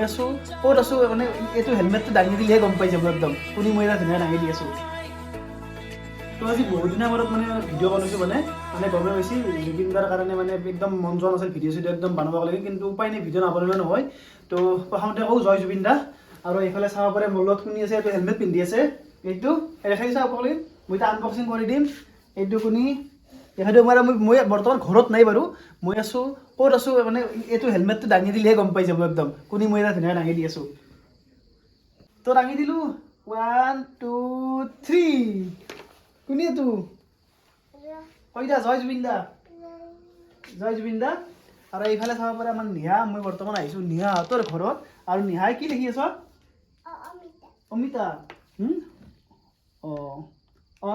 আছো ক'ত আছো মানে এইটো হেলমেটটো দাঙি দিলেহে গম পাই যাব একদম কোনি মই এটা ধুনীয়া দাঙি দি আছো তো আজি বহুত দিনৰ মূৰত মানে ভিডিঅ' বনাইছোঁ মানে গমে পাইছি জুবিন দাৰ কাৰণে মানে একদম মন যোৱা নাছিল ভিডিঅ' চিডিঅ' একদম বনাব লাগে কিন্তু উপায় নাই ভিডিঅ' নবনালে নহয় তো প্ৰথমতে কওঁ জয় জুবিন দা আৰু এইফালে চাব পাৰে মোৰ লগত শুনি আছে এইটো হেলমেট পিন্ধি আছে এইটো দেখাই চাওক সকলোৱে মই এটা আনবক্সিং কৰি দিম এইটো শুনি দেখাই দিওঁ মই বৰ্তমান ঘৰত নাই বাৰু মই আছোঁ ক'ত আছোঁ মানে এইটো হেলমেটটো দাঙি দিলেহে গম পাই যাব একদম কোনি মই এটা ধুনীয়া দাঙি দি আছোঁ তো দাঙি দিলোঁ 1 2 3 কোনি এইটো কইদা জয় জুবিন দা আৰু এইফালে চাব পাৰে আমাৰ নিহা মই বৰ্তমান আহিছোঁ নিহাহঁতৰ ঘৰত আৰু নিহাই কি লিখি আছ অমিতা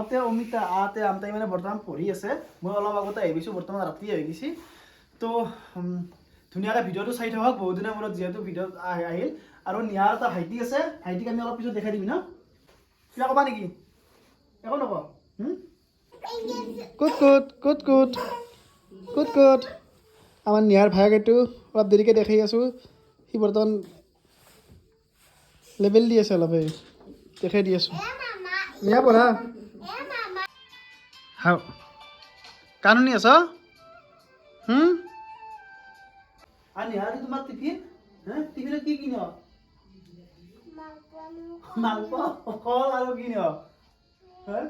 তে অমিতা তে আমতাই মানে বৰ্তমান পঢ়ি আছে মই অলপ আগতে আহি গৈছোঁ বৰ্তমান ৰাতি আহি গৈছি তো ধুনীয়াকৈ ভিডিঅ'টো চাই থাকক বহুত দিনৰ মূৰত যিহেতু ভিডিঅ' আহিল আৰু নিহাৰ এটা ভাইটি আছে ভাইটিক আমি অলপ পিছত দেখাই দিম ন কিবা ক'বা নেকি একো নকওঁ কুট আমাৰ নিহাৰ ভাইক এইটো অলপ দেৰিকৈ দেখাই আছোঁ সি বৰ্তমান লেবেল দি আছে অলপ দেখাই দি আছোঁ নিহা পঢ়া হাও কাণ শুনি আছ আর নিহারি তোমার টিফিন হ্যাঁ টিফিনে কি কিন মালপোয়া কল আর কি নিও হ্যাঁ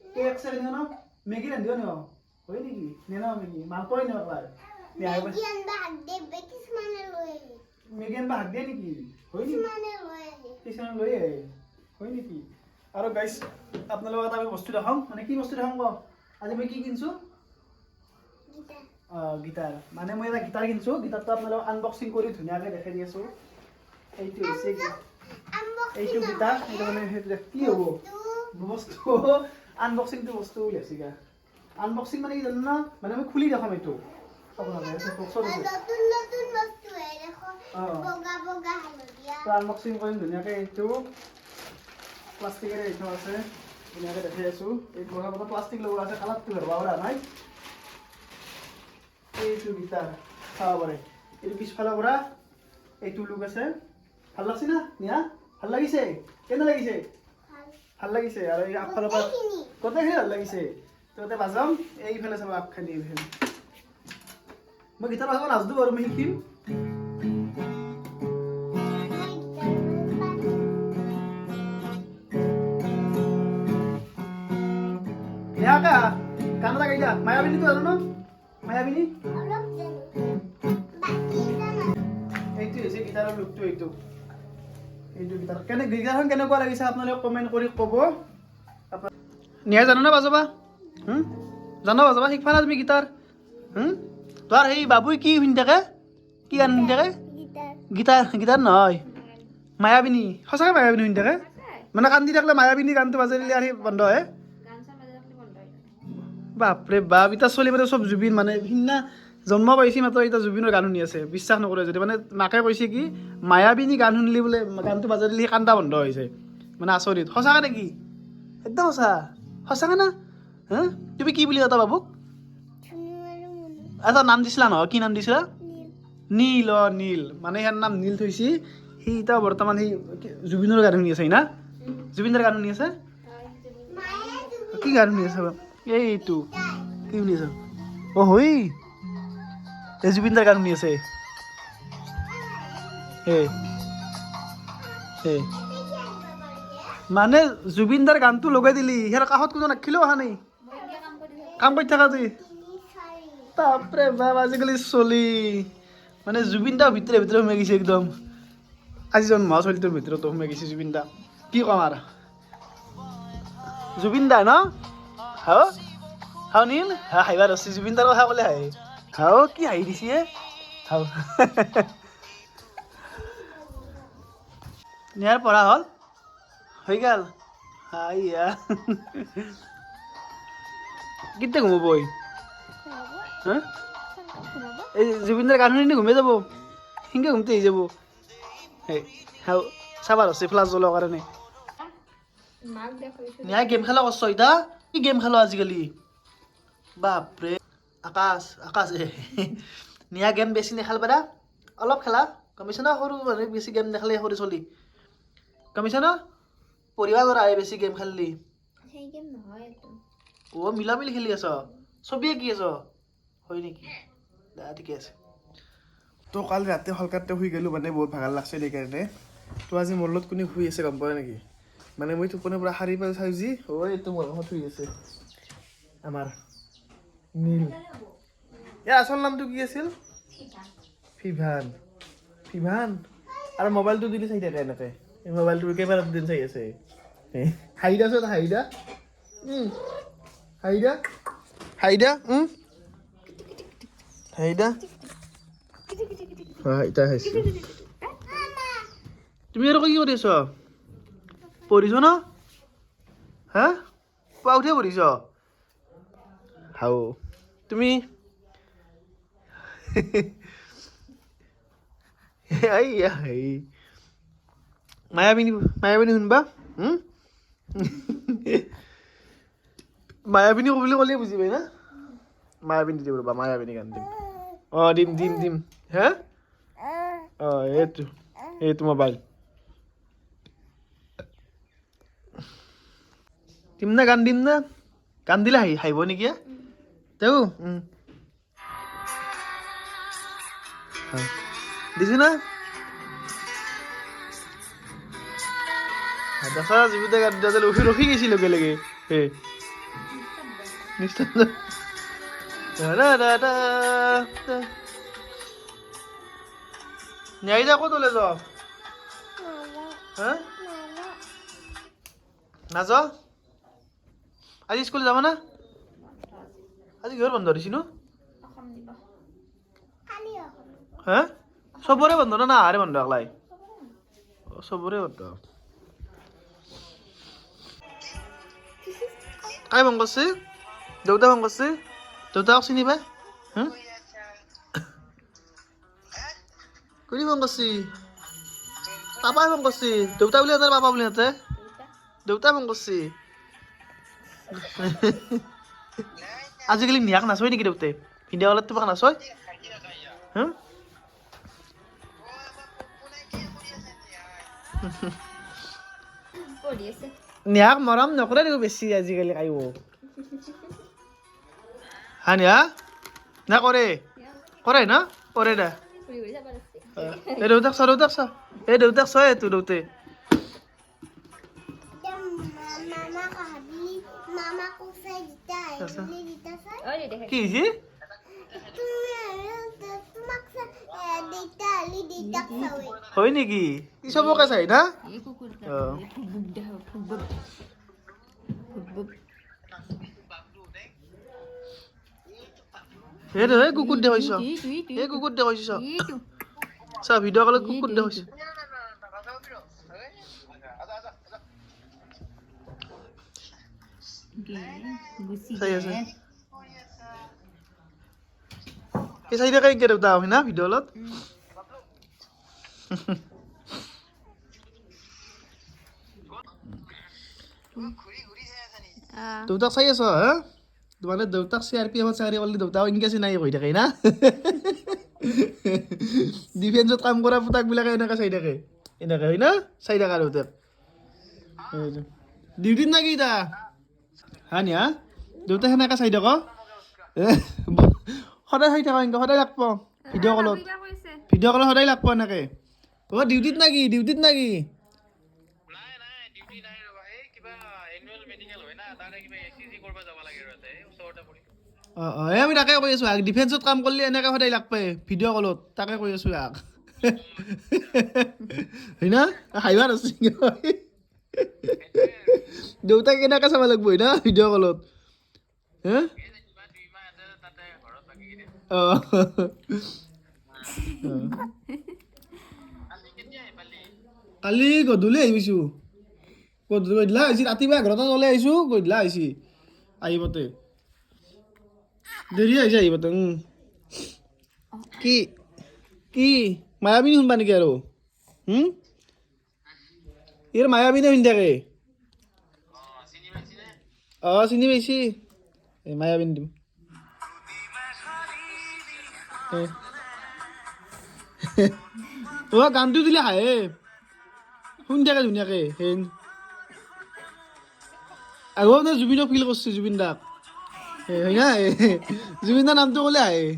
কেক সে নিও না ম্যাগি রান্ধিও নিও হয় নাকি নেনা ম্যাগি মালপোয়া নিও একবার ম্যাগি আনবা হাত দে বেকিস মানে লই ম্যাগি আনবা হাত দে নাকি হয় নাকি মানে লই কিছান লই হয় নাকি আৰু গাইস আপোনালোকক এটা আমি বস্তু দেখাম মানে কি বস্তু দেখাম ক আজি মই কি কিনছো গিটাৰ মানে মই এটা গিটাৰ কিনছো গিটাৰটো আপোনালোকক আনবক্সিং কৰি ধুনীয়াকৈ দেখাই দি আছো এইটো হৈছে এইটো গিটাৰ এইটো মানে কি হ'ব বস্তু আনবক্সিংটো বস্তু উলিয়াইছিগা আনবক্সিং মানে কি জানো না মানে মই খুলি দেখাম এইটো আপোনালোকে বক্সত আছে নতুন নতুন বস্তু হে দেখো বগা বগা হালধীয়া তো আনবক্সিং কৰিম ধুনীয়াকৈ এইটো প্লাষ্টিকেৰে এইটো আছে ধুনীয়াকৈ দেখাই আছো এই বগা বগা প্লাষ্টিক লগোৱা আছে কালাৰটো ধৰবা পৰা নাই এইটো গিটাৰ চাব পাৰে এইটো পিছফালৰ পৰা এইটো লুক আছে ভাল লাগছে না নিয়া ভাল লাগিছে কেনে লাগিছে ভাল লাগিছে আৰু এই আগফালৰ পৰা গোটেইখিনি ভাল লাগিছে তো তাতে বাজাম এইফালে চাব আগখানি এইফালে মই গিটাৰ বাজাব নাজনো বাৰু মই শিকিম নিয়া কা গান এটা গাই দিয়া মায়াবিনীটো জানো ন মায়াবিনী এইটো হৈছে গিটাৰৰ লুকটো এইটো গিটাৰ গিটাৰখন কেনেকুৱা লাগিছে আপোনালোকে কমেণ্ট কৰি ক'ব নিয়াই জানো না বাজাবা জানো বাজাবা শিকবা না তুমি গিটাৰ তোৰ সেই বাবুই কি শুনি থাকে কি গান শুনি থাকে গিটাৰ নহয় মায়াবিনী সঁচাকৈ মায়াবিনী শুনি থাকে মানে কান্দি থাকিলে মায়াবিনী গানটো বাজাই দিলে আৰু বন্ধ হয় বাপৰে বাপ এতিয়া চলি মানে চব জুবিন মানে সিদিনা জন্ম পাইছি মাত্ৰ এতিয়া জুবিনৰ গান শুনি আছে বিশ্বাস নকৰে যদি মানে মাকে কৈছে কি মায়াবিনী গান শুনিলি বোলে গানটো বাজাই দিলে কান্দা বন্ধ হৈছে মানে আচৰিত সঁচাকৈ নেকি একদম সঁচাকৈ না হা তুমি কি বুলি এটা বাবুক এটা নাম দিছিলা নহয় কি নাম দিছিলা নীল নীল মানে ইয়াৰ নাম নীল থৈছি সি এতিয়া বৰ্তমান সি জুবিনৰ গান শুনি আছে না জুবিনৰ গান শুনি আছে কি গান শুনি আছে এইটো কি শুনি আছে হৈ এই জুবিন দাৰ গান শুনি আছে মানে জুবিন দাৰ গানটো লগাই দিলি সিয়াৰ কাষত কোনো নাখিলেও অহা নাই কাম কৰি থাকা তুই বাপৰে বাপ আজিকালি চলি মানে জুবিন দা ভিতৰে ভিতৰে সোমাই গৈছে একদম আজি জন্ম চলিটোৰ ভিতৰতো সোমাই গৈছে জুবিন দা কি কম আৰু জুবিন দা ন হাও নীল হাঁহিবা ধৰছি জুবিন দাৰ কথা ক'লে হাঁহি হাও কি হাঁহি দিছি হাও নিয়াৰ পঢ়া হ'ল হৈ গ'ল হাইয়া কেতিয়া ঘুমাব হা এই জুবিনদাৰ গান শুনি ঘুমাই যাব সেনেকৈ ঘুমতে আহি যাব হাও চাবা ধৰছি ফ্লাছ জ্বলোৱাৰ কাৰণে নিয়া গেম খেলা কৰছ এতিয়া কি গেম খেলো আজিকালি বাপৰে আকাশ নিয়া গেম বেছি নেখেলবা দা অলপ খেলা গম পাইছা না সৰু মানে বেছি গেম নেখেলে সৰু চলি গম পাইছা না পঢ়িবা নোৱাৰা বেছি গেম খেললি সেই গেম নহয় এইটো অ মিলামিলি খেলি আছ ছবি আঁকি আছ হয় নেকি দা ঠিকে আছে তো কালি ৰাতি হলকাতে শুই গ'লোঁ মানে বহুত ভাগৰ লাগছে সেইকাৰণে তো আজি মোৰ লগত কোনে শুই আছে গম পোৱা নেকি মানে মই টোপনিৰ পৰা সাৰি পাই চাই যি ঐ এইটো মোৰ লগত শুই আছে আমাৰ নীল ইয়াৰ আচল নামটো কি আছিল ফিভান ফিভান আৰু মোবাইলটো দিলি চাই থাকে এনেকৈ এই মোবাইলটো কেমেৰাত দিন চাই আছে হাইদা চোন হাইদা হাইদা হাইদা হাইদা এতিয়া আহিছোঁ তুমি আৰু কি কৰি আছ পঢ়িছ ন হা পুৱা উঠিয়ে পঢ়িছ হাও তুমি মায়াবিনী মায়াবিনী শুনবা মায়াবিনী বুলি ক'লে বুজি পাই না মায়াবিনী দিব ৰ'বা মায়াবিনী গান দিম অঁ দিম দিম দিম হে অঁ এইটো মোবাইল দিম না গান দিম না গান দিলে হাঁহিব নেকি তেওঁ দিছো না দেখা জীৱিতা গান দিয়া ৰখি গৈছিল লগে লগে নিষ্ঠান্ত ন্যায়দা ক'ত ওলাই যাও হা নাযাও আজি স্কুল যাবা না আজি কিহৰ বন্ধ দিছি নো হা চবৰে বন্ধ না আহাৰে বন্ধ একলাই চবৰে বন্ধ কাই ফোন কৰিছে দেউতা ফোন কৰিছে দেউতাক চিনি পাই কোনে ফোন কৰিছে পাপাই ফোন কৰিছে দেউতা বুলি সিহঁতে পাপা বুলি সিহঁতে দেউতাই ফোন কৰিছে আজিকালি নিয়াক নাচয় নেকি দেউতাই ভিডিঅ' কলত তোমাক নাচয় নিয়াক মৰম নকৰে দেখো বেছি আজিকালি কাইও হা নিয়া না কৰে কৰে না কৰে দা এই দেউতাক চা এই দেউতাক চয় তোৰ দেউতাই কি হৈছে হয় নেকি ই চবকে চাই না এই কুকুৰ দেখাইছ এই কুকুৰ দেখাইছ চা ভিডিঅ' কলত কুকুৰ দেখাইছ চাই আছে এই চাই থাকে কি দেউতা হয় না ভিডিঅ' কলত দেউতাক চাই আছ হা মানে দেউতাক CRPF চাকৰি কৰিলে দেউতাক এনেকৈ চিনাকি হৈ থাকে না ডিফেন্সত কাম কৰা পুতাকবিলাকে এনেকৈ চাই থাকে এনেকৈ হয় না চাই থাকা দেউতাক ডিউটিত না কি তা হা নিয়া দেউতাক সেনেকৈ চাই থাক সদায় চাই থাকা এনেকৈ সদায় লাগব ভিডিঅ' কলত সদায় লাগব এনেকৈ অ' ডিউটিত না কি আমি তাকে কৈ আছো ডিফেন্সত কাম কৰিলে এনেকৈ সদায় লাগ পায় ভিডিঅ' কলত তাকে কৈ আছো হয় না হাইবা আছে দেউতাক কেনেকৈ চাব লাগিব হয় না ভিডিঅ' কলত হা কালি গধূলি আহিছোঁ গধূলা আহিছে ৰাতিপুৱা 11টাত ওলাই আহিছোঁ গধূলা আহিছে আহিবতে দেৰি আহিছে আহিবতে কি কি মায়াবিনী শুনবা নেকি আৰু ইয়াৰ মায়াবিনী শুনি থাকে অঁ চিনি পাইছি এই মায়াবিনী দিম অ' গানটো দিলে হাঁহে শুনি থাকে ধুনীয়াকে হেন আগতে জুবিনক ফিল কৰিছে জুবিন দাক হয় না জুবিন দাৰ নামটো ক'লে হাঁহে